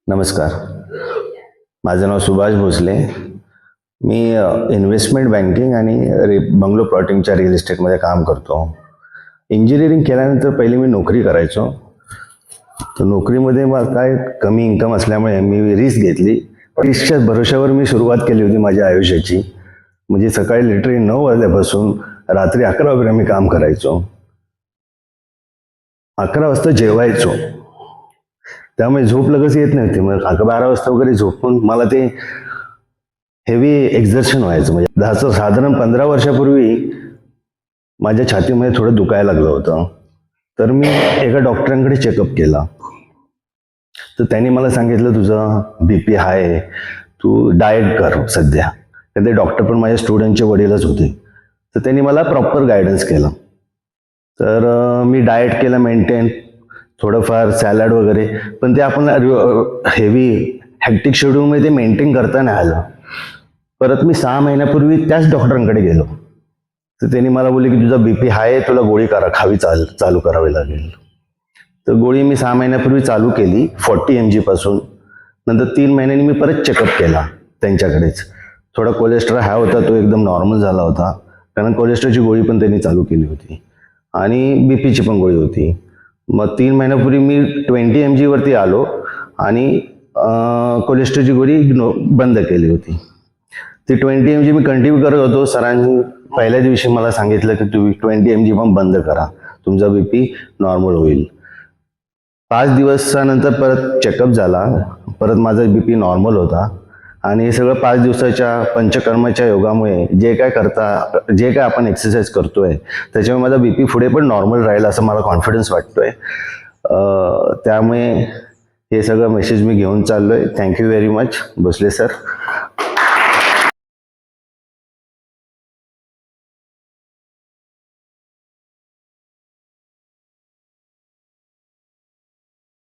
नमस्कार. माझं नाव सुभाष भोसले. मी investment banking आणि बंगलो प्लॉटिंगच्या रिअल इस्टेटमध्ये काम करतो. इंजिनिअरिंग केल्यानंतर पहिली मी नोकरी करायचो. तर नोकरीमध्ये मला काय कमी इन्कम असल्यामुळे मी रिस्क घेतली. रिस्कच्या भरोश्यावर मी सुरुवात केली होती माझ्या आयुष्याची. म्हणजे सकाळी लिटरली 9 वाजल्यापासून रात्री 11 वाजेपर्यंत मी काम करायचो. 11 वाजता जेवायचो. त्यामुळे झोप लगेच येत नव्हती. मग 12 वाजता वगैरे झोपून मला ते हेवी एक्झर्शन व्हायचं. म्हणजे साधारण 15 वर्षापूर्वी माझ्या छातीमध्ये थोडं दुखायला लागलं होतं. तर मी एका डॉक्टरांकडे चेकअप केला. तर त्यांनी मला सांगितलं तुझं BP हाय आहे, तू डाएट कर सध्या. तर ते डॉक्टर पण माझ्या स्टुडंटचे वडीलच होते. तर त्यांनी मला प्रॉपर गायडन्स केलं. तर मी डाएट केलं मेंटेन, थोडंफार सॅलड वगैरे. पण ते आपण हेवी हॅक्टिक शेड्यूलमध्ये ते मेंटेन करता नाही आलं. परत मी 6 महिन्यापूर्वी त्याच डॉक्टरांकडे गेलो. तर त्यांनी मला बोलले की तुझा BP हाय आहे, तुला गोळी चालू करावी लागेल. तर गोळी मी 6 महिन्यापूर्वी चालू केली 40 mg पासून. नंतर 3 महिन्यांनी मी परत चेकअप केला त्यांच्याकडेच. थोडा कोलेस्ट्रॉल हाय होता, तो एकदम नॉर्मल झाला होता. कारण कोलेस्ट्रॉलची गोळी पण त्यांनी चालू केली होती आणि BPची पण गोळी होती. मग 3 महिन्यापूर्वी मी 20 mg वरती आलो आणि कोलेस्ट्रॉलची गोळी बंद केली होती. ती 20 mg मी कंटिन्यू करत होतो. सरांनी पहिल्या दिवशी मला सांगितलं की तुम्ही 20 mg पण बंद करा, तुमचा BP नॉर्मल होईल. 5 दिवसानंतर परत चेकअप झाला. परत माझा BP नॉर्मल होता. आणि हे सगळं 5 दिवसाच्या पंचकर्माच्या योगामुळे जे काय आपण एक्सरसाइज करतोय त्याच्यामुळे माझा BP पुढे पण नॉर्मल राहील असं मला कॉन्फिडन्स वाटतोय. त्यामुळे हे सगळं मेसेज मी घेऊन चाललोय. Thank you very much Bhosale sir.